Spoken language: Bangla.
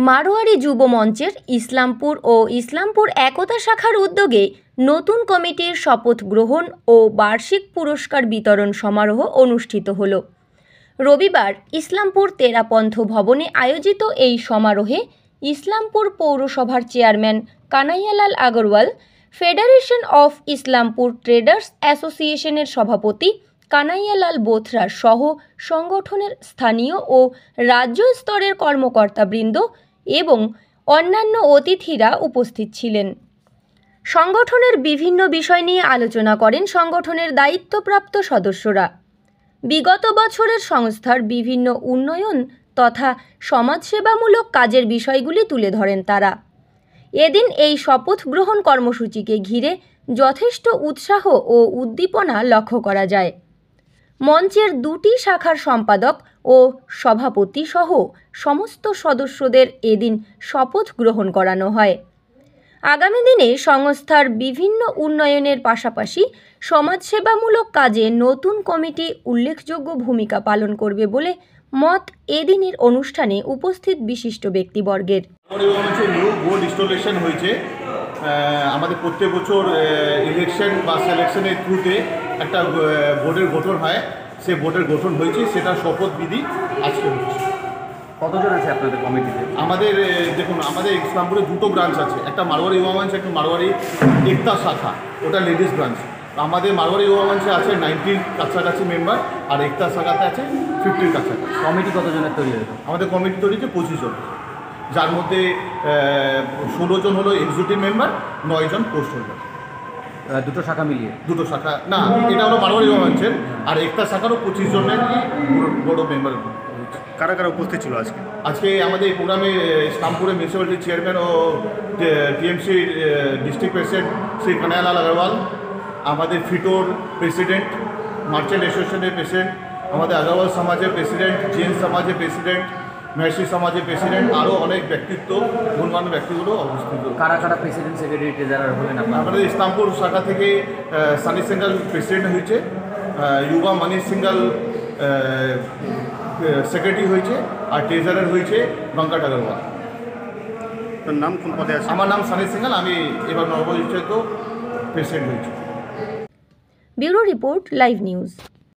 মারোয়ারি যুব মঞ্চের ইসলামপুর ও ইসলামপুর একতা শাখার উদ্যোগে নতুন কমিটির শপথ গ্রহণ ও বার্ষিক পুরস্কার বিতরণ সমারোহ অনুষ্ঠিত হল। রবিবার ইসলামপুর তেরাপন্থ ভবনে আয়োজিত এই সমারোহে ইসলামপুর পৌরসভার chairman Kanhaiyalal Agarwal, federation of Islampur traders অ্যাসোসিয়েশনের সভাপতি কানাইয়ালাল বোথরা সহ সংগঠনের স্থানীয় ও রাজ্য স্তরের কর্মকর্তাবৃন্দ এবং অন্যান্য অতিথিরা উপস্থিত ছিলেন। সংগঠনের বিভিন্ন বিষয় নিয়ে আলোচনা করেন সংগঠনের দায়িত্বপ্রাপ্ত সদস্যরা। বিগত বছরের সংস্থার বিভিন্ন উন্নয়ন তথা সমাজসেবামূলক কাজের বিষয়গুলি তুলে ধরেন তারা। এদিন এই শপথ গ্রহণ কর্মসূচিকে ঘিরে যথেষ্ট উৎসাহ ও উদ্দীপনা লক্ষ্য করা যায়। মঞ্চের দুটি শাখার সম্পাদক ও সভাপতি সহ সমস্ত সদস্যদের এদিন শপথ গ্রহণ করানো হয়। আগামী দিনে সংস্থার বিভিন্ন উন্নয়নের পাশাপাশি সমাজসেবামূলক কাজে নতুন কমিটি উল্লেখযোগ্য ভূমিকা পালন করবে বলে মত এদিনের অনুষ্ঠানে উপস্থিত বিশিষ্ট ব্যক্তিবর্গের। বোর্ড ইনস্টলেশন হয়েছে। আমাদের প্রত্যেক বছর ইলেকশন বা সিলেকশনের থ্রুতে একটা বোর্ডের গঠন হয়, সেই বোর্ডের গঠন হয়েছে, সেটা শপথ বিধি আজকে হচ্ছে। কতজন আছে আপনাদের কমিটিতে? আমাদের দেখুন, আমাদের ইসলামপুরে দুটো ব্রাঞ্চ আছে, একটা মারোয়ারি ইউয়া মঞ্চ, একটা মারোয়ারি একতা শাখা, ওটা লেডিস ব্রাঞ্চ। আমাদের মারোয়ারি ইউয়া মঞ্চে আছে 90 কাছাকাছি মেম্বার, আর একতা শাখাতে আছে 50 কাছাকাছি। কমিটি কতজনের তৈরি হয়েছে? আমাদের কমিটি তৈরি হচ্ছে 25 জন, যার মধ্যে 16 জন হলো এক্সিকিউটিভ মেম্বার, 9 জন পোস্ট হোল্ডার। দুটো শাখা মিলিয়ে? দুটো শাখা না, এটা হলো মারোয়ারি ইউয়া মঞ্চের, আর একতা শাখারও 25 জনের বড় মেম্বার। কারা কারা উপস্থিত ছিল আজকে? আজকে আমাদের এই প্রোগ্রামে ইসলামপুরের মিউনিসিপ্যালিটির চেয়ারম্যান ও TMC district president Shri Kanaiyalal Agarwal, আমাদের ফিটোর প্রেসিডেন্ট, মার্চেন্ট অ্যাসোসিয়েশনের প্রেসিডেন্ট, আমাদের আগরওয়াল সমাজের প্রেসিডেন্ট, জৈন সমাজের প্রেসিডেন্ট, মেহসি সমাজের প্রেসিডেন্ট, আরও অনেক ব্যক্তিত্ব, গুণমান ব্যক্তিগুলো অবস্থিত। কারা কারা প্রেসিডেন্ট সেক্রেটারি ট্রেজারার হলেন? আমাদের ইসলামপুর শাখা থেকে সানি সিঙ্গাল প্রেসিডেন্ট হয়েছে, ইউবা মনীষ সিঙ্গাল সেক্রেটারি হয়েছে, আর ট্রেজারার হয়েছে ভঙ্কট আগরওয়াল। তোর নাম কোন পদে আছে? আমার নাম সানি সিঙ্গাল, আমি এবার নবনির্বাচিত প্রেসিডেন্ট হয়েছি। Bureau report, live news.